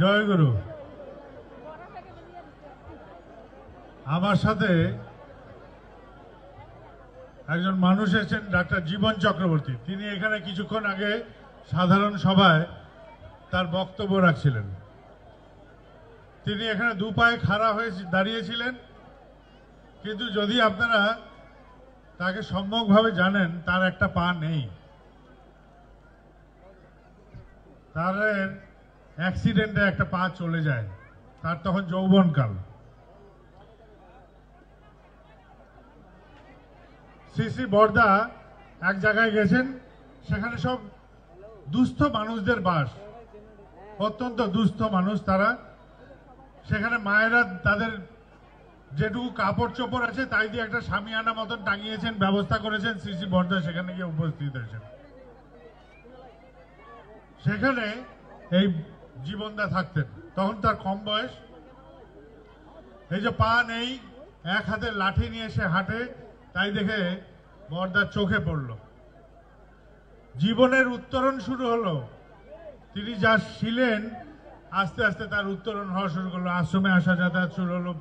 জয় গুরু। আমার সাথে একজন মানুষ এসেছেন, ডাক্তার জীবন চক্রবর্তী। তিনি এখানে কিছুক্ষণ আগে সাধারণ সভায় তার বক্তব্য রাখছিলেন। তিনি এখানে দু পায়ে খাড়া হয়ে দাঁড়িয়েছিলেন, কিন্তু যদি আপনারা তাকে সম্যকভাবে জানেন, তার একটা পা নেই। তার অ্যাক্সিডেন্টে একটা পা চলে যায়, তার তখন যৌবনকাল। শ্রী বর্দা এক জায়গায় গেছেন, সেখানে সব দুস্থ মানুষদের বাস, অত্যন্ত দুস্থ মানুষ তারা। সেখানে মায়েরা তাদের যেটুকু কাপড় চোপড় আছে তাই দিয়ে একটা শামিয়ানা মতন টাঙিয়েছেন, ব্যবস্থা করেছেন। শ্রী বর্দা সেখানে গিয়ে উপস্থিত হয়েছেন। সেখানে এই জীবনদা থাকতেন, তখন তার কম বয়স। এই যে পা নেই, এক হাতে লাঠি নিয়ে সে হাঁটে, তাই দেখে বর্দার চোখে পড়ল। জীবনের উত্তরণ শুরু হলো। তিনি যা ছিলেন আস্তে আস্তে তার উত্তরণ হওয়া শুরু করলো। আশ্রমে আসা যাতায়াত শুরু হলো,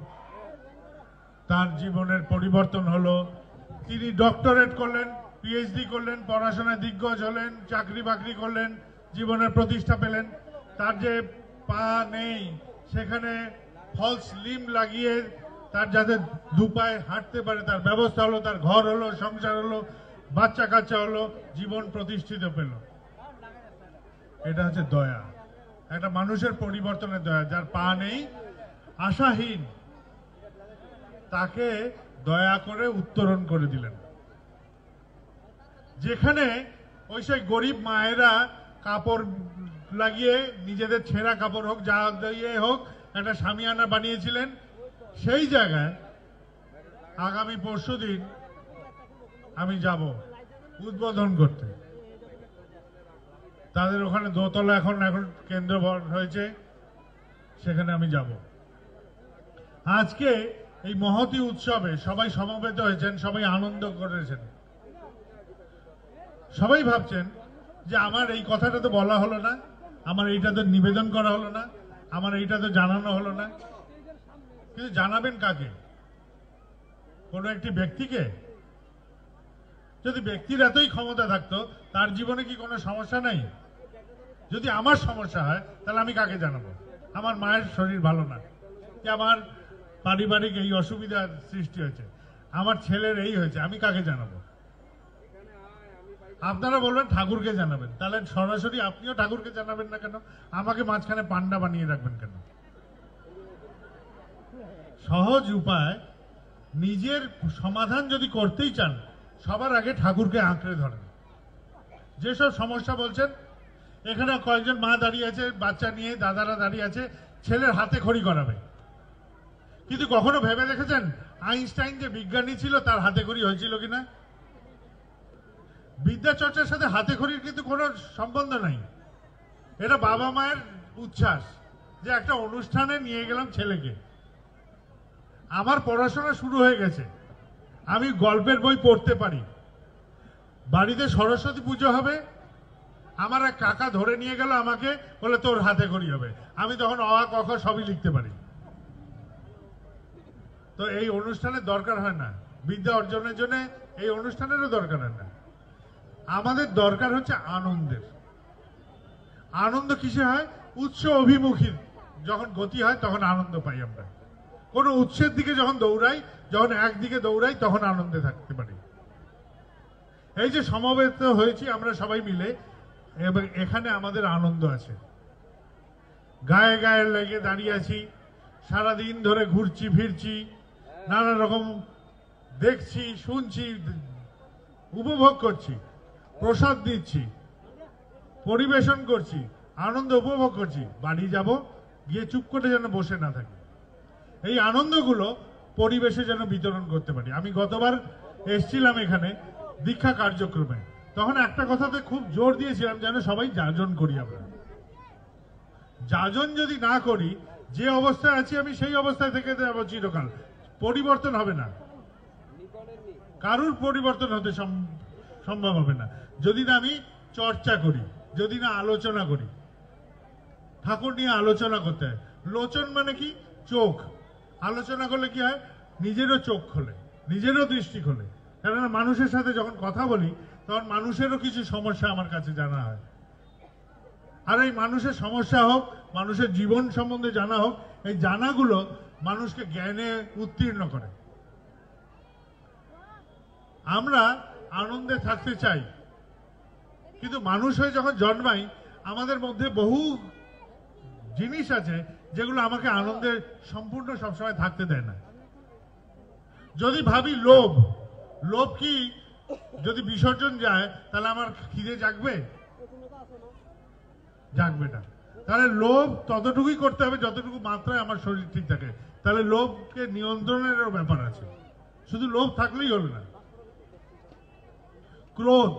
তার জীবনের পরিবর্তন হলো। তিনি ডক্টরেট করলেন, পিএইচডি করলেন, পড়াশোনায় দিগ্গজ হলেন, চাকরি বাকরি করলেন, জীবনের প্রতিষ্ঠা পেলেন। তার যে পা নেই, সেখানে ফলস লিম লাগিয়ে তার যাতে দু পায়ে হাঁটতে পারে তার ব্যবস্থা হলো। তার ঘর হলো, সংসার হলো, বাচ্চা কাচ্চা হলো, জীবন প্রতিষ্ঠিত পেল। এটা হচ্ছে দয়া, একটা মানুষের পরিবর্তনের দয়া। যার পা নেই, আশাহীন, তাকে দয়া করে উত্তরণ করে দিলেন। যেখানে ওই সেই গরিব মায়েরা কাপড় লাগিয়ে, নিজেদের ছেঁড়া কাপড় হোক, যা দিয়ে হোক, একটা শামিয়ানা বানিয়েছিলেন। সেই জায়গায় আগামী পরশুদিন আমি যাব উদ্বোধন করতে। তাদের ওখানে দোতলা এখন কেন্দ্র হয়েছে, সেখানে আমি যাব। আজকে এই মহতী উৎসবে সবাই সমবেত হয়েছেন, সবাই আনন্দ করেছেন। সবাই ভাবছেন যে আমার এই কথাটা তো বলা হলো না, আমার এইটা তো নিবেদন করা হলো না, আমার এইটা তো জানানো হলো না। কিন্তু জানাবেন কাকে? কোনো একটি ব্যক্তিকে? যদি ব্যক্তির এতই ক্ষমতা থাকতো, তার জীবনে কি কোনো সমস্যা নাই? যদি আমার সমস্যা হয়, তাহলে আমি কাকে জানাবো? আমার মায়ের শরীর ভালো না, যে আমার পারিবারিক এই অসুবিধার সৃষ্টি হয়েছে, আমার ছেলের এই হয়েছে, আমি কাকে জানাবো? আপনারা বলবেন ঠাকুরকে জানাবেন। তাহলে সরাসরি আপনিও ঠাকুরকে জানাবেন না কেন? আমাকে মাঝখানে পান্ডা বানিয়ে রাখবেন কেন? সহজ উপায়, নিজের সমাধান যদি করতেই চান, সবার আগে ঠাকুরকে আঁকড়ে ধরেন। যেসব সমস্যা বলছেন, এখানে কয়েকজন মা দাঁড়িয়ে আছে, বাচ্চা নিয়ে দাদারা দাঁড়িয়ে আছে, ছেলের হাতে খড়ি করাবে। কিন্তু কখনো ভেবে দেখেছেন আইনস্টাইন যে বিজ্ঞানী ছিল, তার হাতে খড়ি হয়েছিল কিনা? বিদ্যা চর্চার সাথে হাতে খড়ির কিন্তু কোনো সম্বন্ধ নাই। এটা বাবা মায়ের উচ্ছ্বাস, যে একটা অনুষ্ঠানে নিয়ে গেলাম ছেলেকে। আমার পড়াশোনা শুরু হয়ে গেছে, আমি গল্পের বই পড়তে পারি। বাড়িতে সরস্বতী পুজো হবে, আমার এক কাকা ধরে নিয়ে গেল আমাকে, বলে তোর হাতে খড়ি হবে। আমি তখন অ আ ক খ সবই লিখতে পারি। তো এই অনুষ্ঠানের দরকার হয় না, বিদ্যা অর্জনের জন্য এই অনুষ্ঠানেরও দরকার হয় না। আমাদের দরকার হচ্ছে আনন্দের। আনন্দ কিসে হয়? উৎস অভিমুখী যখন গতি হয়, তখন আনন্দ পাই আমরা। কোন উৎসের দিকে যখন দৌড়াই, যখন একদিকে দৌড়াই, তখন আনন্দে থাকতে পারি। এই যে সমবেত হয়েছি আমরা সবাই মিলে, এবং এখানে আমাদের আনন্দ আছে। গায়ে গায়ে লেগে দাঁড়িয়ে আছি, সারাদিন ধরে ঘুরছি ফিরছি, নানা রকম দেখছি, শুনছি, উপভোগ করছি, প্রসাদ দিচ্ছি, পরিবেশন করছি, আনন্দ উপভোগ করছি। বাড়ি যাব, গিয়ে চুপ করে যেন বসে না থাকি। এই আনন্দগুলো পরিবেশে যেন বিতরণ করতে পারি। আমি গতবার এসেছিলাম এখানে দীক্ষা কার্যক্রমে, তখন একটা কথাতে খুব জোর দিয়েছিলাম, যেন সবাই যাজন করি। আমরা যাজন যদি না করি, যে অবস্থায় আছি আমি সেই অবস্থায় থেকে যাবো চিরকাল, পরিবর্তন হবে না। কারুর পরিবর্তন হতে সম্ভব হবে না যদি না আমি চর্চা করি, যদি না আলোচনা করি। ঠাকুর নিয়ে আলোচনা করতে হয়। লোচন মানে কি? চোখ। আলোচনা করলে কি হয়? নিজেরও চোখ খোলে, নিজেরও দৃষ্টি খোলে। কেননা মানুষের সাথে যখন কথা বলি তখন মানুষেরও কিছু সমস্যা আমার কাছে জানা হয়। আর এই মানুষের সমস্যা হোক, মানুষের জীবন সম্বন্ধে জানা হোক, এই জানাগুলো মানুষকে জ্ঞানে উত্তীর্ণ করে। আমরা আনন্দে থাকতে চাই, কিন্তু মানুষ হয়ে যখন জন্মাই আমাদের মধ্যে বহু জিনিস আছে যেগুলো আমাকে আনন্দে সম্পূর্ণ সবসময় থাকতে দেয় না। যদি ভাবি লোভ, লোভ কি যদি বিসর্জন যায় তাহলে আমার খিদে জাগবে? জাগবে না। তাহলে লোভ ততটুকুই করতে হবে যতটুকু মাত্রায় আমার শরীর ঠিক থাকে। তাহলে লোভকে নিয়ন্ত্রণেরও ব্যাপার আছে, শুধু লোভ থাকলেই হলো না। ক্রোধ,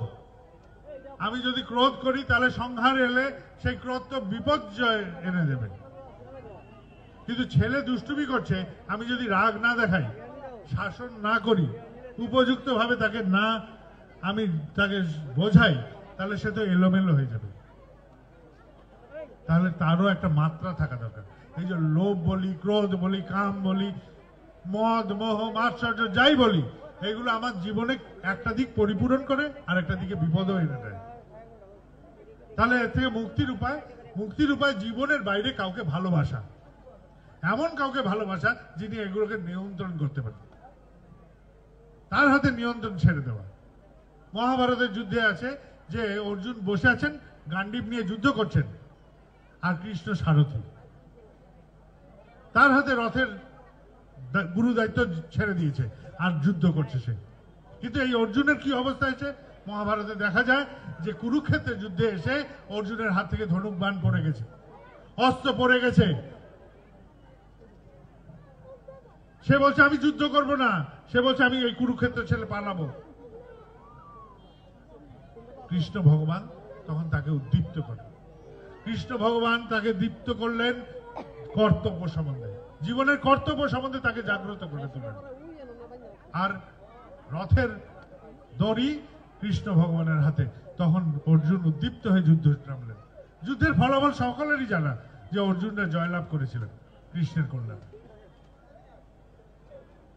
আমি যদি ক্রোধ করি তাহলে সংহার এলে সেই ক্রোধ তো বিপর্যয় এনে দেবে। কিন্তু ছেলে দুষ্টুমি করছে, আমি যদি রাগ না দেখাই, শাসন না করি, উপযুক্ত ভাবে তাকে না আমি তাকে বোঝাই, তাহলে সে তো এলোমেলো হয়ে যাবে। তাহলে তারও একটা মাত্রা থাকা দরকার। এই যে লোভ বলি, ক্রোধ বলি, কাম বলি, মদ মোহ মাৎসর্য যাই বলি, এগুলো আমার জীবনে একটা দিক পরিপূরণ করে আর একটা দিকে বিপদও এনে দেয়। তাহলে এর থেকে মুক্তির উপায় জীবনের বাইরে কাউকে ভালোবাসা, এমন কাউকে ভালোবাসা যিনি এগুলোকে নিয়ন্ত্রণ করতে পারেন, তার হাতে নিয়ন্ত্রণ ছেড়ে দেওয়া। মহাভারতের যুদ্ধে আছে যে অর্জুন বসে আছেন, গান্ডীব নিয়ে যুদ্ধ করছেন, আর কৃষ্ণ সারথী, তার হাতে রথের গুরু দায়িত্ব ছেড়ে দিয়েছে আর যুদ্ধ করছে সে। কিন্তু এই অর্জুনের কি অবস্থা হয়েছে মহাভারতে দেখা যায় যে কুরুক্ষেত্রের যুদ্ধে এসে অর্জুনের হাত থেকে ধনুক বাণ পড়ে গেছে, অস্ত্র পড়ে গেছে। সে বলছে আমি যুদ্ধ করব না, সে বলছে আমি এই কুরুক্ষেত্র ছেড়ে পালাবো। কৃষ্ণ ভগবান তখন তাকে উদ্দীপ্ত করে। কৃষ্ণ ভগবান তাকে দীপ্ত করলেন কর্তব্য সম্বন্ধে, জীবনের কর্তব্য সম্বন্ধে তাকে জাগ্রত করে তোলেন। আর রথের দড়ি কৃষ্ণ ভগবানের হাতে, তখন অর্জুন উদ্দীপ্ত হয়ে যুদ্ধ নামলেন। যুদ্ধের ফলাফল সকলেরই জানা যে অর্জুনরা জয়লাভ করেছিলেন কৃষ্ণের কল্যাণে।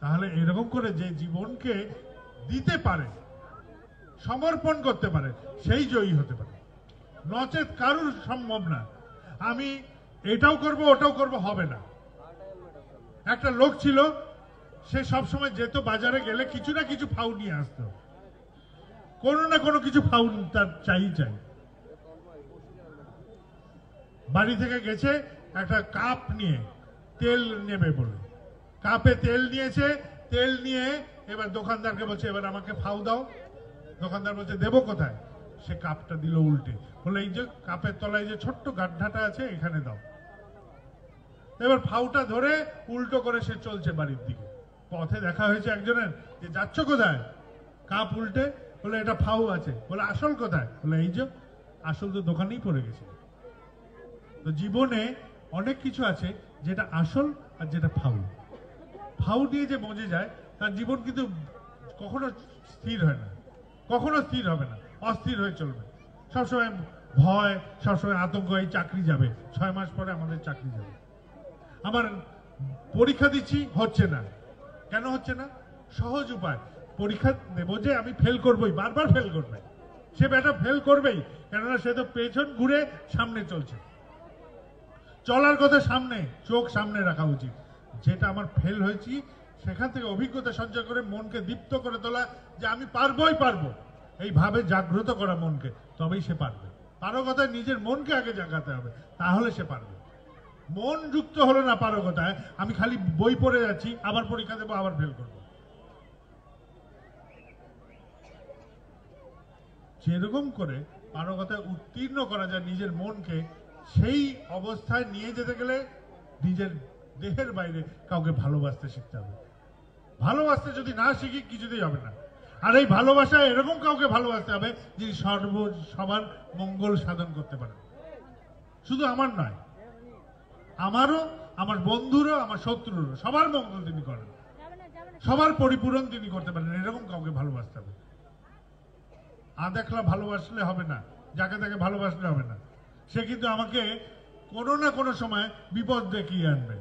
তাহলে এরকম করে যে জীবনকে দিতে পারে, সমর্পণ করতে পারে, সেই জয়ী হতে পারে। নচেত কারুর সম্ভব না। আমি এটাও করব ওটাও করব, হবে না। একটা লোক ছিল, সে সবসময় যেত বাজারে গেলে কিছু না কিছু ফাউ নিয়ে আসতো, কোনো না কোনো কিছু ফাউ তার চাই। বাড়ি থেকে গেছে একটা কাপ নিয়ে, তেল নেবে বলে কাপে তেল নিয়েছে। তেল নিয়ে এবার দোকানদারকে বলছে এবার আমাকে ফাউ দাও। দোকানদার বলছে দেবো কোথায়? সে কাপটা দিল উল্টে, বলে এই যে কাপের তলায় যে ছোট্ট গাড্ডাটা আছে এখানে দাও। এবার ফাউটা ধরে উল্টো করে সে চলছে বাড়ির দিকে। পথে দেখা হয়েছে একজনের, যে যাচ্ছ কোথায়? কাপ উল্টে। বলে এটা ফাউ আছে। বলে আসল কোথায়? বলে এই যে আসল তো দোকানেই পড়ে গেছে। তো জীবনে অনেক কিছু আছে যেটা আসল আর যেটা ফাউ। ফাউ দিয়ে যে মজে যায় তার জীবন কিন্তু কখনো স্থির হয় না, কখনো স্থির হবে না, অস্থির হয়ে চলবে। সবসময় ভয়, সবসময় আতঙ্ক। এই চাকরি যাবে, 6 মাস পরে আমাদের চাকরি যাবে। আমার পরীক্ষা দিচ্ছি, হচ্ছে না। কেন হচ্ছে না? সহজ উপায়, পরীক্ষা দেবো যে আমি ফেল করবই, বারবার ফেল করবে। সে বেটা ফেল করবেই, কেননা সে তো পেছন ঘুরে সামনে চলছে। চলার কথা সামনে, চোখ সামনে রাখা উচিত। যেটা আমার ফেল হয়েছি সেখান থেকে অভিজ্ঞতা সঞ্চয় করে মনকে দীপ্ত করে তোলা, যে আমি পারবোই পারবো, এইভাবে জাগ্রত করা মনকে, তবেই সে পারবে। পারগতায় নিজের মনকে আগে জাগাতে হবে, তাহলে সে পারবে। মন যুক্ত হলো না পারগতায়, আমি খালি বই পড়ে যাচ্ছি, আবার পরীক্ষা দেবো, আবার ফেল করবো। যেরকম করে পারগতায় উত্তীর্ণ করা যায় নিজের মনকে, সেই অবস্থায় নিয়ে যেতে গেলে নিজের দেহের বাইরে কাউকে ভালোবাসতে শিখতে হবে। ভালোবাসতে যদি না শিখি কিছুতেই হবে না। আর এই ভালোবাসা এরকম কাউকে ভালোবাসতে হবে যিনি সবার মঙ্গল সাধন করতে পারেন। শুধু আমার নয়, আমারও, আমার বন্ধুরও, আমার শত্রুরও, সবার মঙ্গল তিনি করেন, সবার পরিপূরণ তিনি করতে পারেন। এরকম কাউকে ভালোবাসতে হবে। দেখলা ভালোবাসলে হবে না, যাকে তাকে ভালোবাসলে হবে না। সে কিন্তু আমাকে কোনো না কোনো সময় বিপদ ডেকিয়ে আনবে।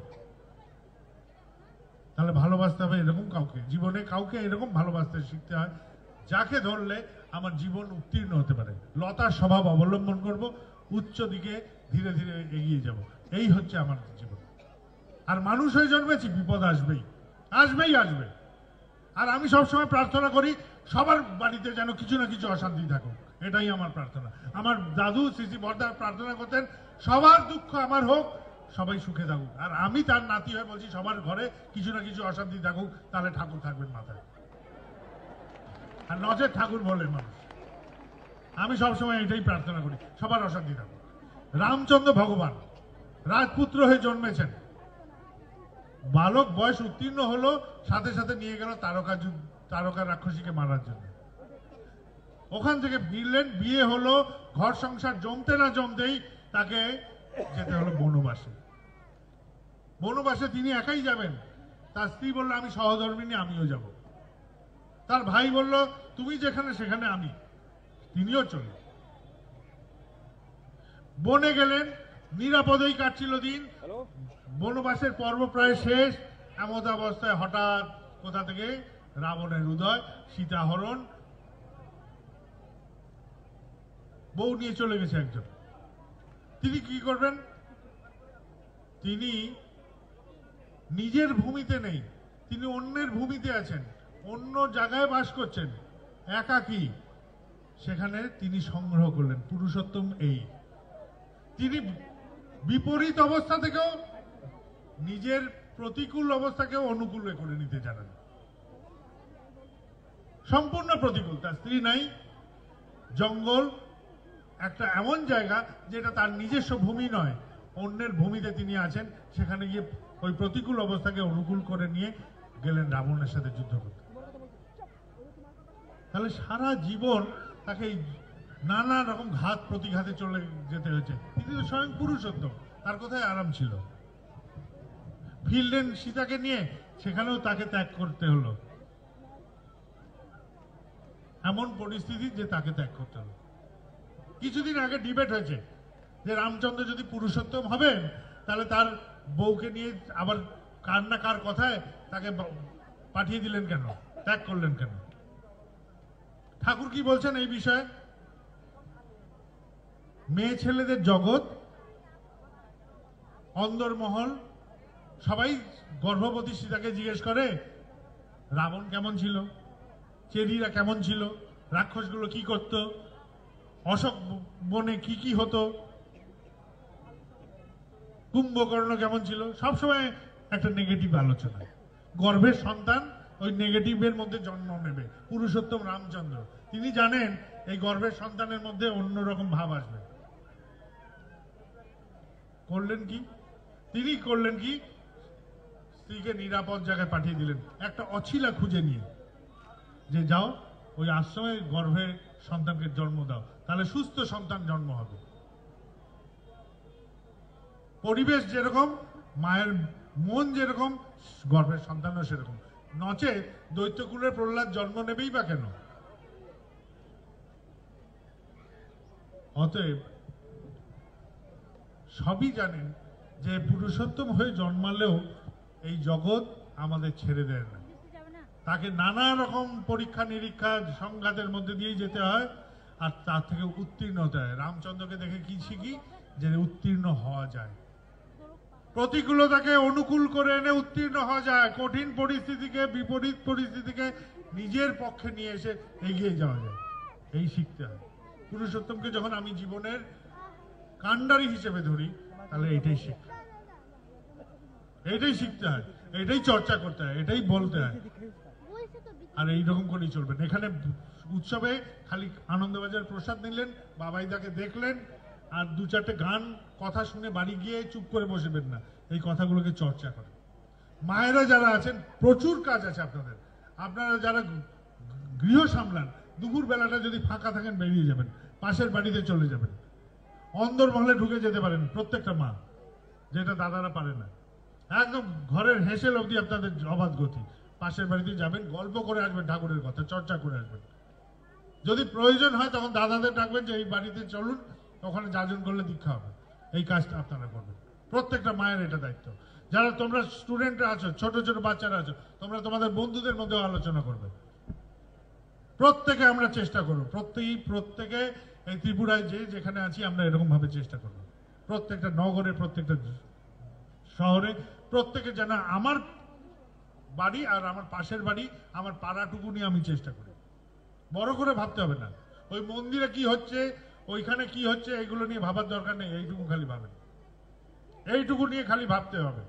তাহলে ভালোবাসতে হবে এরকম কাউকে, জীবনে কাউকে এরকম ভালোবাসতে শিখতে হয় যাকে ধরলে আমার জীবন উত্তীর্ণ হতে পারে। লতার স্বভাব অবলম্বন করব, উচ্চ দিকে ধীরে ধীরে এগিয়ে যাব, এই হচ্ছে আমার জীবন। আর মানুষ হয়ে জন্মেছি, বিপদ আসবেই আসবেই আসবে। আর আমি সবসময় প্রার্থনা করি সবার বাড়িতে যেন কিছু না কিছু অশান্তি থাকুক, এটাই আমার প্রার্থনা। আমার দাদু শ্রী বর্দা প্রার্থনা করতেন সবার দুঃখ আমার হোক, সবাই সুখে থাকুক। আর আমি তার নাতি হয়ে বলছি সবার ঘরে কিছু না কিছু অশান্তি থাকুক, তাহলে ঠাকুর থাকবেন মাথায়। আর নজর ঠাকুর বলে মানুষ, আমি সবসময় এটাই প্রার্থনা করি সবার অশান্তি থাকুক। রামচন্দ্র ভগবান রাজপুত্র হয়ে জন্মেছেন, বালক বয়স উত্তীর্ণ হলো, সাথে সাথে নিয়ে গেল তারকা রাক্ষসীকে মারার জন্য। ওখান থেকে ফিরলেন, বিয়ে হলো, ঘর সংসার জমতে না জমতেই তাকে যেতে হলো বনবাসে। বনবাসে তিনি একাই যাবেন, তার স্ত্রী বলল আমি সহধর্মিনী, আমিও যাব। তার ভাই বলল তুমি যেখানে সেখানে আমি, তিনিও চললেন। বনে গেলেন, নিরাপদেই কাটছিল দিন। বনবাসের পর্ব প্রায় শেষ, এমত অবস্থায় হঠাৎ কোথা থেকে রাবণের উদয়, সীতাহরণ, বউ নিয়ে চলে গেছে একজন। তিনি কি করবেন? তিনি নিজের ভূমিতে নেই, তিনি অন্যের ভূমিতে আছেন, অন্য জায়গায় বাস করছেন, একাকী। সেখানে তিনি সংগ্রহ করলেন পুরুষোত্তম। এই তিনি বিপরীত অবস্থা থেকেও নিজের প্রতিকূল অবস্থাকেও অনুকূলে করে নিতে জানেন। সম্পূর্ণ প্রতিকূল, তার স্ত্রী নাই, জঙ্গল, একটা এমন জায়গা যেটা তার নিজস্ব ভূমি নয়, অন্যের ভূমিতে তিনি আছেন। সেখানে গিয়ে ওই প্রতিকূল অবস্থাকে অনুকূল করে নিয়ে গেলেন রাবণের সাথে যুদ্ধ করতে। তাহলে সারা জীবন তাকে নানা রকম ঘাত প্রতিঘাতে চলে যেতে হয়েছে। তিনি তো স্বয়ং পুরুষোত্তম, তার কোথায় আরাম ছিল? ফিরলেন সীতাকে নিয়ে, সেখানেও তাকে ত্যাগ করতে হলো। এমন পরিস্থিতি যে তাকে ত্যাগ করতে হলো। কিছুদিন আগে ডিবেট হয়েছে যে রামচন্দ্র যদি পুরুষোত্তম হবেন তাহলে তার বউকে নিয়ে আবার কার না কার কথায় তাকে পাঠিয়ে দিলেন কেন, ত্যাগ করলেন কেন? ঠাকুর কি বলছেন এই বিষয়ে? মেয়ে ছেলেদের জগৎ, অন্দরমহল, সবাই গর্ভবতী সীতাকে জিজ্ঞেস করে রাবণ কেমন ছিল, চেরিরা কেমন ছিল, রাক্ষসগুলো কি করত, অশোক বনে কি কি হতো, কুম্ভকর্ণ কেমন ছিল, সবসময় একটা নেগেটিভ আলোচনা। গর্ভের সন্তান ওই নেগেটিভের মধ্যে জন্ম নেবে। পুরুষোত্তম রামচন্দ্র তিনি জানেন এই গর্ভের সন্তানের মধ্যে অন্যরকম ভাব আসবে। করলেন কি? তিনি করলেন কি? স্ত্রীকে নিরাপদ জায়গায় পাঠিয়ে দিলেন, একটা অছিলা খুঁজে নিয়ে, যে যাও ওই আশ্রমে গর্ভে সন্তানকে জন্ম দাও, তাহলে সুস্থ সন্তান জন্ম হবে। পরিবেশ যেরকম, মায়ের মন যেরকম, গর্ভের সন্তানও সেরকম। নচে দৈত্যকুলের প্রহ্লাদ জন্ম নেবেই বা কেন? অতএব সবই জানেন যে পুরুষোত্তম হয়ে জন্মালেও এই জগৎ আমাদের ছেড়ে দেয় না, তাকে নানা রকম পরীক্ষা নিরীক্ষা সংঘাতের মধ্যে দিয়ে যেতে হয়, আর তার থেকে উত্তীর্ণ হতে হয়। রামচন্দ্রকে দেখে কি শিখি? যে উত্তীর্ণ হওয়া যায়, প্রতিকূলতাকে অনুকূল করে এনে উত্তীর্ণ হওয়া যায়, কঠিন পরিস্থিতিকে, বিপরীত পরিস্থিতিকে নিজের পক্ষে নিয়ে এসে এগিয়ে যাওয়া যায়, এই শিখতে হয়। পুরুষোত্তমকে যখন আমি জীবনের কাণ্ডারি হিসেবে ধরি, তাহলে এটাই শিখতে হয়, এটাই শিখতে হয়, এটাই চর্চা করতে হয়, এটাই বলতে হয়। আর এইরকম করেই চলবেন। এখানে উৎসবে খালি আনন্দবাজার প্রসাদ নিলেন, বাবাইদাকে দেখলেন, আর দু চারটে গান কথা শুনে বাড়ি গিয়ে চুপ করে বসবেন না, এই কথাগুলোকে চর্চা করেন। মায়েরা যারা আছেন, প্রচুর কাজ আছে আপনাদের। আপনারা যারা গৃহ সামলান, দুপুর বেলাটা যদি ফাঁকা থাকেন বেরিয়ে যাবেন, পাশের বাড়িতে চলে যাবেন, অন্দরমহলে ঢুকে যেতে পারেন প্রত্যেকটা মা, যেটা দাদারা পারে না। একদম ঘরের হেসেল অবধি আপনাদের অবাধ গতি। পাশের বাড়িতে যাবেন, গল্প করে আসবেন, ঠাকুরের কথা চর্চা করে আসবেন। যদি প্রয়োজন হয় তখন দাদাদের ডাকবেন যে এই বাড়িতে চলুন, ওখানে যাজন করলে দীক্ষা হবে। এই কাজটা আপনারা করবেন। প্রত্যেকটা মায়ের এটা দায়িত্ব। যারা তোমরা স্টুডেন্টরা আছো, ছোট ছোট বাচ্চারা আছো, তোমরা তোমাদের বন্ধুদের মধ্যে আলোচনা করবে। প্রত্যেকে আমরা চেষ্টা করব, প্রত্যেকে এই ত্রিপুরায় যেখানে আছি আমরা এরকম ভাবে চেষ্টা করব। প্রত্যেকটা নগরে, প্রত্যেকটা শহরে, প্রত্যেকে যেন আমার বাড়ি আর আমার পাশের বাড়ি, আমার পাড়াটুকু নিয়ে আমি চেষ্টা করি। বড় করে ভাবতে হবে না, ওই মন্দিরে কি হচ্ছে, ওইখানে কি হচ্ছে, এগুলো নিয়ে ভাবার দরকার নেই। এইটুকু খালি ভাবেন, এইটুকু নিয়ে খালি ভাবতে হবে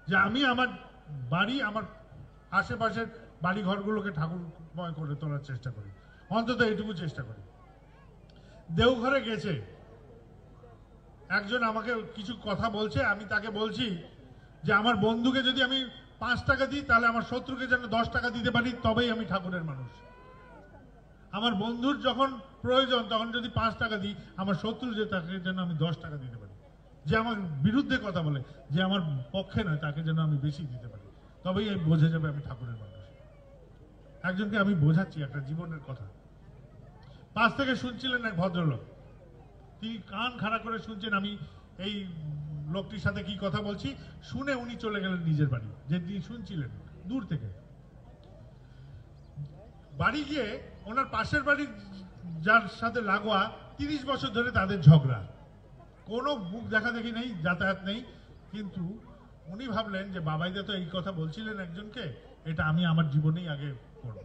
যে আমি আমার বাড়ি, আমার আশেপাশের বাড়ি ঘরগুলোকে ঠাকুরময় করে তোলার চেষ্টা করি। অন্তত এইটুকু চেষ্টা করি। দেওঘরে গেছে একজন, আমাকে কিছু কথা বলছে, আমি তাকে বলছি যে আমার বন্ধুকে যদি আমি 5 টাকা দিই তাহলে আমার শত্রুকে যেন 10 টাকা দিতে পারি, তবেই আমি ঠাকুরের মানুষ। আমার বন্ধুর যখন প্রয়োজন তখন যদি 5 টাকা দিই, আমার শত্রু যে তাকে যেন আমি 10 টাকা দিতে পারি। যে আমার বিরুদ্ধে কথা বলে, যে আমার পক্ষে নয়, তাকে যেন আমি বেশি দিতে পারি, তবেই বোঝা যাবে আমি ঠাকুরের মানুষ। একজনকে আমি বোঝাচ্ছি একটা জীবনের কথা। পাশ থেকে শুনছিলেন এক ভদ্রলোক, তিনি কান খাড়া করে শুনছেন আমি এই লোকটির সাথে কি কথা বলছি। শুনে উনি চলে গেলেন নিজের বাড়ি, যে তিনি শুনছিলেন দূর থেকে। বাড়ি গিয়ে ওনার পাশের বাড়ির যার সাথে লাগোয়া 30 বছর ধরে তাদের ঝগড়া, কোনো মুখ দেখা দেখি নেই, যাতায়াত নেই। কিন্তু উনি ভাবলেন যে বাবাইদা তো এই কথা বলছিলেন একজনকে, এটা আমি আমার জীবনেই আগে করব।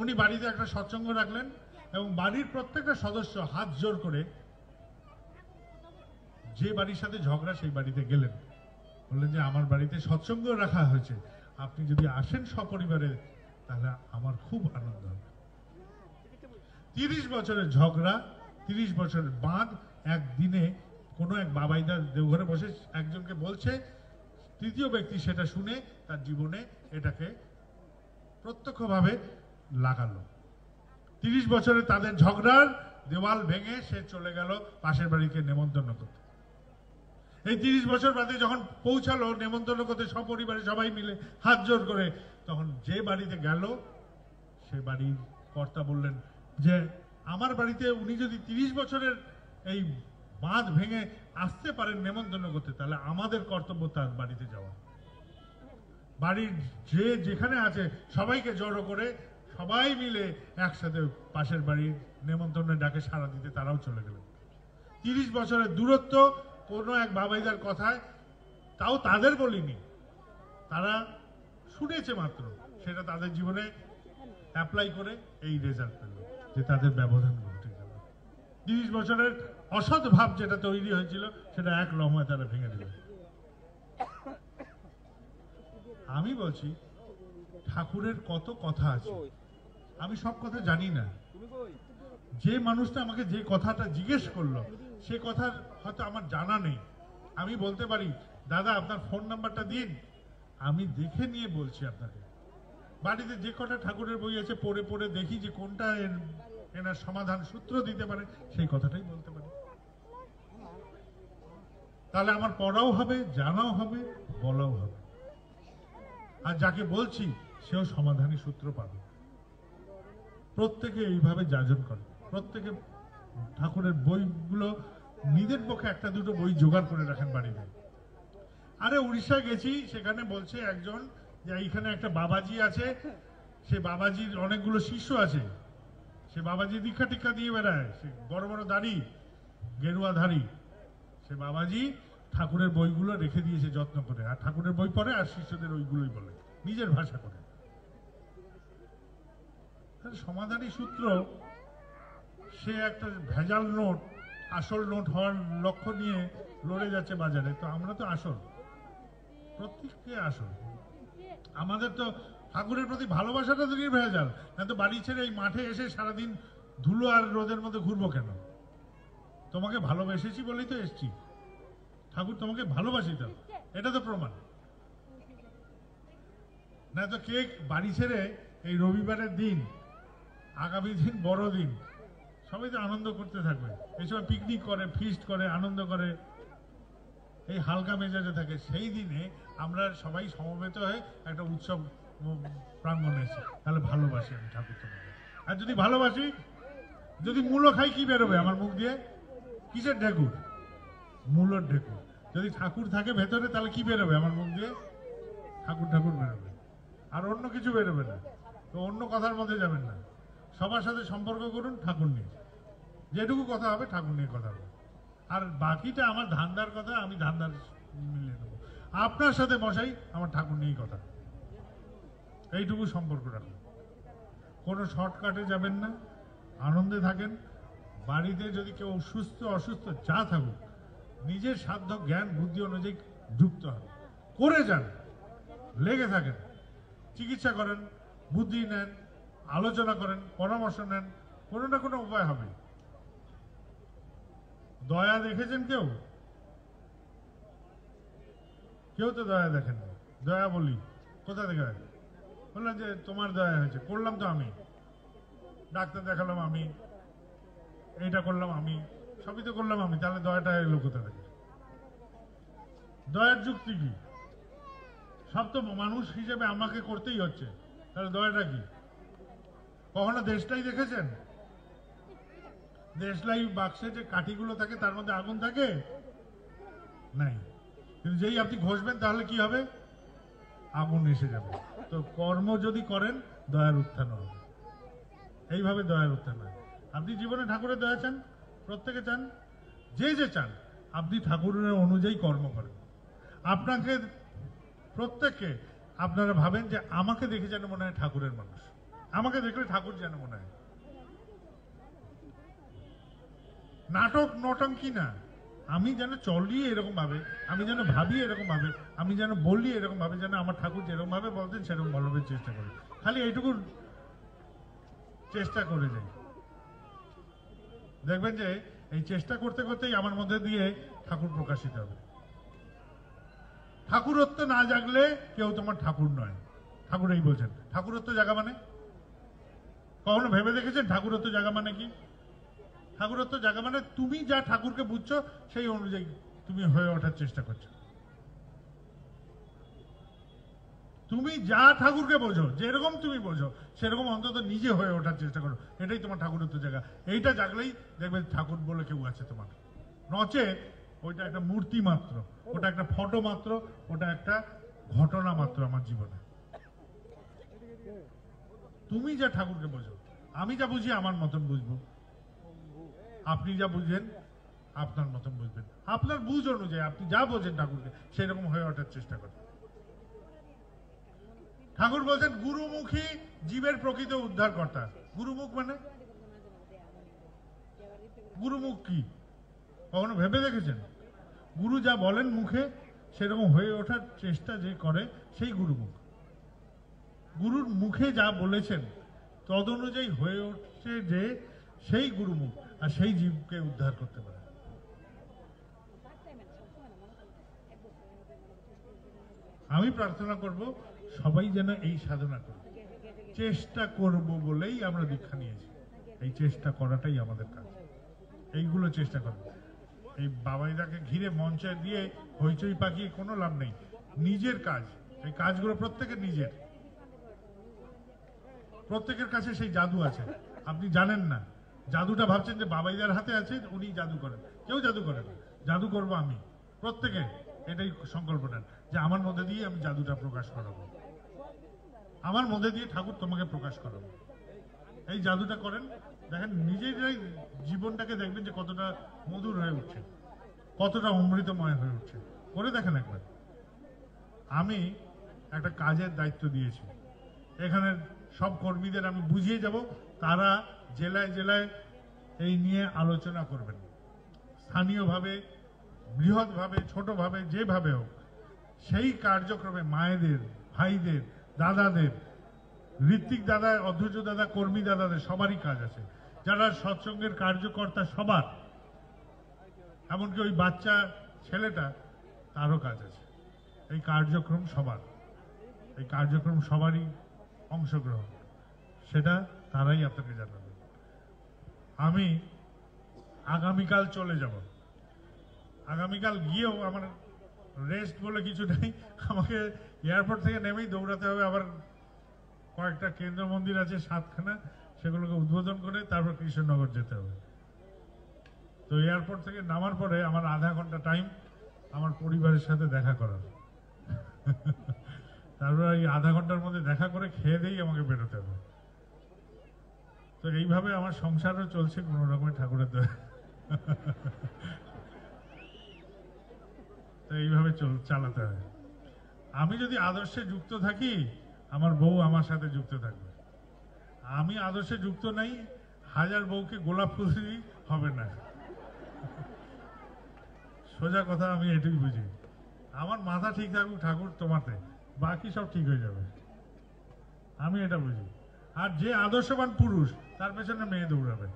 উনি বাড়িতে একটা সৎসঙ্গ রাখলেন এবং বাড়ির প্রত্যেকটা সদস্য হাত জোর করে যে বাড়ির সাথে ঝগড়া সেই বাড়িতে গেলেন। বললেন যে আমার বাড়িতে সৎসঙ্গ রাখা হয়েছে, আপনি যদি আসেন সপরিবারে তাহলে আমার খুব আনন্দ হবে। 30 বছরের ঝগড়া, 30 বছরের বাঁধ একদিনে কোনো এক বাবাইদার দেওঘরে বসে একজনকে বলছে, তৃতীয় ব্যক্তি সেটা শুনে তার জীবনে এটাকে প্রত্যক্ষভাবে লাগালো। 30 বছরে তাদের ঝগড়ার দেওয়াল ভেঙে সে চলে গেল পাশের বাড়িকে নেমন্তন্ন করতে। এই 30 বছর বাদে যখন পৌঁছালো নেমন্তন্ন করতে সপরিবারে সবাই মিলে হাত জোর করে, তখন যে বাড়িতে গেল সে বাড়ির কর্তা বললেন যে আমার বাড়িতে উনি যদি 30 বছরের এই বাঁধ ভেঙে আসতে পারেন নেমন্তন্ন করতে, তাহলে আমাদের কর্তব্য তার বাড়িতে যাওয়া। বাড়ির যে যেখানে আছে সবাইকে জড়ো করে সবাই মিলে একসাথে পাশের বাড়ির নেমন্তন্নের ডাকে সাড়া দিতে তারাও চলে গেলেন। 30 বছরের দূরত্ব কোনো এক বাবাইদার কথায়, তাও তাদের বলিনি, তারা শুনেছে মাত্র, সেটা তাদের জীবনে অ্যাপ্লাই করে এই রেজাল্ট পেল, যে তাদের ব্যবধান ঘটে গেল। 30 বছরের অসৎ ভাব যেটা তৈরি হয়েছিল সেটা এক লম্হায় তারা ভেঙে দিল। আমি বলছি ঠাকুরের কত কথা আছে, আমি সব কথা জানি না। যে মানুষটা আমাকে যে কথাটা জিজ্ঞেস করলো সে কথা হয়তো আমার জানা নেই। আমি বলতে পারি দাদা আপনার ফোন নাম্বারটা দিন, আমি দেখে নিয়ে বলছি আপনাকে। বাড়িতে যে কটা ঠাকুরের বই আছে পড়ে পড়ে দেখি যে কোনটা এনার সমাধান সূত্র দিতে পারে, সেই কথাটাই বলতে পারি। তাহলে আমার পড়াও হবে, জানাও হবে, বলাও হবে। আর যাকে বলছি সেও সমাধানী সূত্র পাবে। প্রত্যেকে এইভাবে যাজন করে, প্রত্যেকে ঠাকুরের বইগুলো নিজের পক্ষে একটা দুটো বই জোগাড় করে রাখেন বাড়িতে। আরে উড়িষ্যা গেছি, সেখানে বলছে একজন যে এইখানে একটা বাবাজি আছে, সে বাবাজির অনেকগুলো শিষ্য আছে, সে বাবাজি দীক্ষা টিক্ষা দিয়ে বেড়ায়, সে বড় বড় দাড়ি, গেরুয়াধারী। সে বাবাজি ঠাকুরের বইগুলো রেখে দিয়েছে যত্ন করে, আর ঠাকুরের বই পড়ে আর শিষ্যদের ওইগুলোই বলে নিজের ভাষা করে। সমাধানী সূত্র সে একটা ভেজাল নোট, আসল নোট হওয়ার লক্ষ্য নিয়ে লড়ে যাচ্ছে বাজারে। তো আমরা তো আসল, প্রত্যেককে আসল। আমাদের তো ঠাকুরের প্রতি ভালোবাসাটা তো ভেজাল, না তো বাড়ি ছেড়ে এই মাঠে এসে সারাদিন ধুলো আর রোদের মধ্যে ঘুরবো কেন? তোমাকে ভালোবেসেছি বলেই তো এসছি, ঠাকুর তোমাকে ভালোবাসি তো, এটা তো প্রমাণ। না তো কে বাড়ি ছেড়ে এই রবিবারের দিন, আগামী দিন বড় দিন, সবাই তো আনন্দ করতে থাকবে, এই সময় পিকনিক করে, ফিস্ট করে, আনন্দ করে, এই হালকা মেজাজে থাকে। সেই দিনে আমরা সবাই সমবেত হয়ে একটা উৎসব প্রাঙ্গণে এসে, তাহলে ভালোবাসি আমি ঠাকুর তোমাকে। আর যদি ভালোবাসি, যদি মূল্য খাই কি বেরোবে আমার মুখ দিয়ে? কিসের ঠাকুর? মূলর ঢেকুর। যদি ঠাকুর থাকে ভেতরে তাহলে কি বেরোবে আমার মুখ দিয়ে? ঠাকুর ঠাকুর বেরোবে, আর অন্য কিছু বেরোবে না। তো অন্য কথার মধ্যে যাবেন না, সবার সাথে সম্পর্ক করুন ঠাকুর নিয়ে, যেটুকু কথা হবে ঠাকুর নিয়ে কথা হবে। আর বাকিটা আমার ধান্দার কথা, আমি ধান্দার মিলিয়ে দেবো। আপনার সাথে মশাই আমার ঠাকুর নিয়েই কথা, এইটুকু সম্পর্ক রাখুন। কোনো শর্টকাটে যাবেন না, আনন্দে থাকেন। বাড়িতে যদি কেউ সুস্থ অসুস্থ যা থাকুক, নিজের সাধ্য জ্ঞান বুদ্ধি অনুযায়ী যুক্ত হন, করে যান, লেগে থাকেন, চিকিৎসা করেন, বুদ্ধি নেন, আলোচনা করেন, পরামর্শ নেন, কোনো না কোনো উপায় হবে। দয়া দেখেছেন কেউ? কেউ তো দয়া দেখেন না। দয়া বলি কোথা থেকে হয়? বললাম যে তোমার দয়া হয়েছে, করলাম তো আমি, ডাক্তার দেখালাম আমি, এইটা করলাম আমি, সবই তো করলাম আমি, তাহলে দয়াটা এলো কোথা থেকে? দয়ার যুক্তি কি? সব তো মানুষ হিসেবে আমাকে করতেই হচ্ছে, তাহলে দয়াটা কি? কখনো দেশটাই দেখেছেন? দেশলাই বাক্সে যে কাঠিগুলো থাকে তার মধ্যে আগুন থাকে নাই, কিন্তু যেই আপনি ঘষবেন তাহলে কি হবে? আগুন এসে যাবে। তো কর্ম যদি করেন দয়ার উত্থান হবে, এইভাবে দয়ার উত্থান হয়। আপনি জীবনে ঠাকুরের দয়া চান, প্রত্যেকে চান, যে যে চান, আপনি ঠাকুরের অনুযায়ী কর্ম করেন। আপনাকে প্রত্যেককে আপনারা ভাবেন যে আমাকে দেখে যেন মনে হয় ঠাকুরের মানুষ, আমাকে দেখলে ঠাকুর যেন মনে হয়। নাটক নটঙ্কি না, আমি যেন চলি এরকম ভাবে, আমি যেন ভাবি এরকম ভাবে, আমি যেন বলি এরকম ভাবে, যেন আমার ঠাকুর যেরকম ভাবে বলতেন সেরকম ভাবে চেষ্টা করি। খালি এইটুকু চেষ্টা করে যাই, দেখবেন যে এই চেষ্টা করতে করতেই আমার মধ্যে দিয়ে ঠাকুর প্রকাশিত হবে। ঠাকুরত্ব না জাগলে কেউ তোমার ঠাকুর নয়। ঠাকুর এই বলছেন ঠাকুরত্ব জাগা মানে, কখনো ভেবে দেখেছেন ঠাকুরত্ব জাগা মানে কি? ঠাকুরত্ব জায়গা মানে তুমি যা ঠাকুরকে বুঝছো সেই অনুযায়ী তুমি হয়ে ওঠার চেষ্টা করছো। তুমি যা ঠাকুরকে বোঝো, যেরকম তুমি বোঝো সেরকম অন্তত নিজে হয়ে ওঠার চেষ্টা করো, এটাই তোমার ঠাকুরত্ব জায়গা। এইটা জাগলেই দেখবে ঠাকুর বলে কেউ আছে তোমার। নচে ওইটা একটা মূর্তি মাত্র, ওটা একটা ফটো মাত্র, ওটা একটা ঘটনা মাত্র আমার জীবনে। তুমি যা ঠাকুরকে বোঝো, আমি যা বুঝি আমার মতন বুঝবো, আপনি যা বুঝেন আপনার মতন বুঝবেন। আপনার বুঝ অনুযায়ী আপনি যা বোঝেন ঠাকুরকে সেরকম হয়ে ওঠার চেষ্টা করেন। ঠাকুর বলছেন গুরুমুখী জীবের প্রকৃত উদ্ধারকর্তা। গুরুমুখ মানে, গুরুমুখ কি কখনো ভেবে দেখেছেন? গুরু যা বলেন মুখে সেরকম হয়ে ওঠার চেষ্টা যে করে সেই গুরুমুখ। গুরুর মুখে যা বলেছেন তদ অনুযায়ী হয়ে উঠছে যে সেই গুরুমুখ, আর সেই জীবকে উদ্ধার করতে পারে। আমি প্রার্থনা করব সবাই যেন এই সাধনা করে, চেষ্টা করব বলেই আমরা দীক্ষা নিয়েছি। এই চেষ্টা করাটাই আমাদের কাজ, এইগুলো চেষ্টা করব। এই বাবাইদাকে ঘিরে মঞ্চে দিয়ে হইচই পাকিয়ে কোনো লাভ নেই। নিজের কাজ, এই কাজগুলো প্রত্যেকের নিজের, প্রত্যেকের কাছে সেই জাদু আছে, আপনি জানেন না। জাদুটা ভাবছেন যে বাবাইদার হাতে আছে, উনি জাদু করেন। কেউ জাদু করেন, জাদু করব আমি। প্রত্যেকে এটাই সংকল্প নেন যে আমার মধ্যে দিয়ে আমি জাদুটা প্রকাশ করাবো, আমার মধ্যে দিয়ে ঠাকুর তোমাকে প্রকাশ করাবো। এই জাদুটা করেন, দেখেন নিজেরাই জীবনটাকে দেখবেন যে কতটা মধুর হয়ে উঠছে, কতটা অমৃতময় হয়ে উঠছে। করে দেখেন একবার। আমি একটা কাজের দায়িত্ব দিয়েছি, এখানে সব কর্মীদের আমি বুঝিয়ে যাব, তারা জেলায় জেলায় এই নিয়ে আলোচনা করবেন। স্থানীয়ভাবে, বৃহৎভাবে, ছোটভাবে, যেভাবে হোক সেই কার্যক্রমে মায়েদের, ভাইদের, দাদাদের, ঋত্বিক দাদা, অধ্যক্ষ দাদা, কর্মী দাদাদের সবারই কাজ আছে। যারা সৎসঙ্গের কার্যকর্তা সবার, এমনকি ওই বাচ্চা ছেলেটা তারও কাজ আছে। এই কার্যক্রম সবার, এই কার্যক্রম সবারই অংশগ্রহণ, সেটা তারাই আপনাকে জানাবে। আমি আগামীকাল চলে যাব। আগামীকাল গিয়েও আমার রেস্ট বলে কিছু নেই, আমাকে এয়ারপোর্ট থেকে নেমেই দৌড়াতে হবে। আবার কয়েকটা কেন্দ্র মন্দির আছে 7খানা, সেগুলোকে উদ্বোধন করে তারপর কৃষ্ণনগর যেতে হবে। তো তো এয়ারপোর্ট থেকে নামার পরে আমার আধা ঘন্টা টাইম আমার পরিবারের সাথে দেখা করার। তারপর এই আধা ঘন্টার মধ্যে দেখা করে খেয়ে দিয়েই আমাকে বেরোতে হবে। তো এইভাবে আমার সংসারও চলছে কোন রকমের ঠাকুরের দয়া। তো এইভাবে চালাতে হয়। আমি যদি আদর্শে যুক্ত থাকি, আমার বউ আমার সাথে যুক্ত থাকবে। আমি আদর্শে যুক্ত নাই, হাজার বউকে গোলাপ ফুল দিই, হবে না। সোজা কথা, আমি এটুকুই বুঝি। আমার মাথা ঠিক থাকুক ঠাকুর তোমাতে, বাকি সব ঠিক হয়ে যাবে, আমি এটা বুঝি। আর যে আদর্শবান পুরুষ, তার পেছনে মেয়ে দৌড়াবে।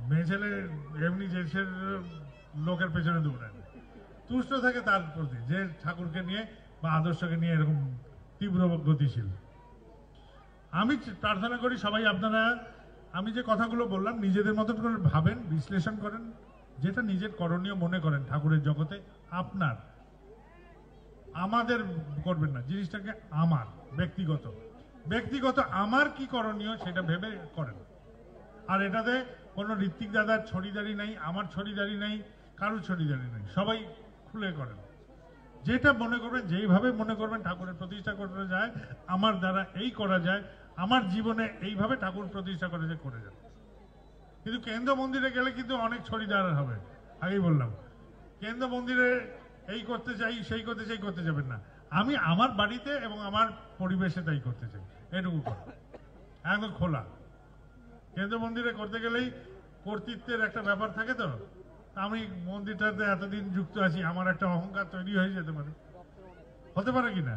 মেয়ে ছেলে এমনি যে লোকের পেছনে দৌড়াবে, তুষ্ট থাকে তার প্রতি, যে ঠাকুরকে নিয়ে বা আদর্শকে নিয়ে এরকম তীব্র গতিশীল। আমি প্রার্থনা করি সবাই আপনারা, আমি যে কথাগুলো বললাম, নিজেদের মতন করে ভাবেন, বিশ্লেষণ করেন, যেটা নিজের করণীয় মনে করেন ঠাকুরের জগতে আপনার, আমাদের করবেন না, জিনিসটাকে আমার ব্যক্তিগত আমার কি করণীয় সেটা ভেবে করেন। আর এটাতে কোনো ঋত্বিক দাদার ছড়িদারি নাই, আমার ছড়িদারি নাই, কারোর ছড়িদারি নাই, সবাই খুলে করেন। যেটা মনে করবেন, যেইভাবে মনে করবেন ঠাকুরের প্রতিষ্ঠা করা যায়, আমার দ্বারা এই করা যায়, আমার জীবনে এইভাবে ঠাকুর প্রতিষ্ঠা করে যে করে যান। কিন্তু কেন্দ্র মন্দিরে গেলে কিন্তু অনেক ছড়িদার হবে, আগেই বললাম। কেন্দ্র মন্দিরে এই করতে চাই, সেই করতে চাই, করতে যাবেন না। আমি আমার বাড়িতে এবং আমার পরিবেশে তাই করতে চাই, এটুকু একদম খোলা। কেন্দ্র মন্দিরে করতে গেলেই কর্তৃত্বের একটা ব্যাপার থাকে। তো আমি মন্দিরটাতে এতদিন যুক্ত আছি, আমার একটা অহংকার তৈরি হয়ে যেতে পারে, হতে পারে কিনা,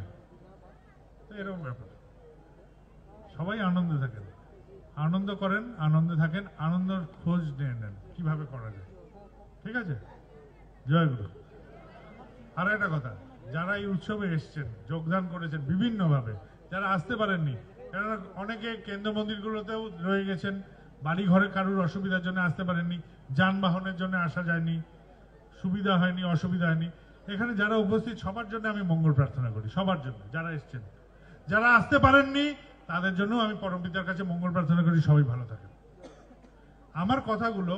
তো এরকম ব্যাপার। সবাই আনন্দে থাকেন, আনন্দ করেন, আনন্দে থাকেন, আনন্দের খোঁজ নিয়ে নেন কিভাবে করা যায়। ঠিক আছে, জয় গুরু। আর একটা কথা, যারা এই উৎসবে এসছেন, যোগদান করেছেন বিভিন্নভাবে, যারা আসতে পারেননি, কেননা অনেকে কেন্দ্র মন্দিরগুলোতেও রয়ে গেছেন, বাড়ি ঘরে কারুর অসুবিধার জন্য আসতে পারেননি, যানবাহনের জন্য আসা যায়নি, সুবিধা হয়নি, অসুবিধা হয়নি। এখানে যারা উপস্থিত সবার জন্য আমি মঙ্গল প্রার্থনা করি, সবার জন্য যারা এসছেন। যারা আসতে পারেননি তাদের জন্য আমি পরমপিতার কাছে মঙ্গল প্রার্থনা করি, সবাই ভালো থাকেন। আমার কথাগুলো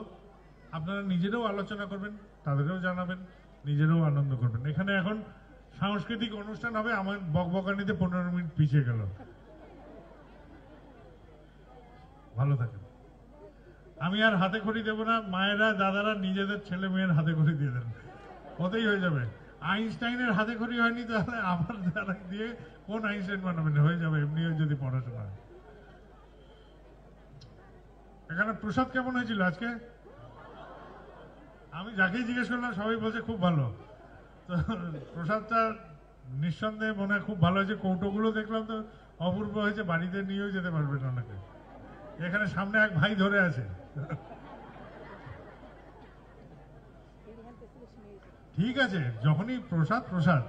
আপনারা নিজেরাও আলোচনা করবেন, তাদেরও জানাবেন, নিজেরাও আনন্দ করবেন। এখানে এখন সাংস্কৃতিক অনুষ্ঠান হবে, আমার বকবকানিতে 15 মিনিট পিছিয়ে গেল। ভালো থাকেন। আমি আর হাতে খড়ি দেবো না, মায়েরা দাদারা নিজেদের ছেলে মেয়ের হাতে খড়ি দিয়ে দেন, ওতেই হয়ে যাবে। আইনস্টাইনের হাতে খড়ি হয়নি, তাহলে আমার দ্বারা দিয়ে কোন আইনস্টাইন বানাবেন, হয়ে যাবে এমনিও যদি পড়াশোনা। এখানে প্রসাদ কেমন হয়েছিল আজকে? আমি যাকেই জিজ্ঞেস করলাম সবাই বলছে খুব ভালো। তো প্রসাদটা নিঃসন্দেহে মনে হয় খুব ভালো হয়েছে। কৌটোগুলো দেখলাম তো অপূর্ব হয়েছে, বাড়িতে নিয়েও যেতে পারবেন অনেকে। এখানে সামনে এক ভাই ধরে আছে। ঠিক আছে, যখনই প্রসাদ প্রসাদ।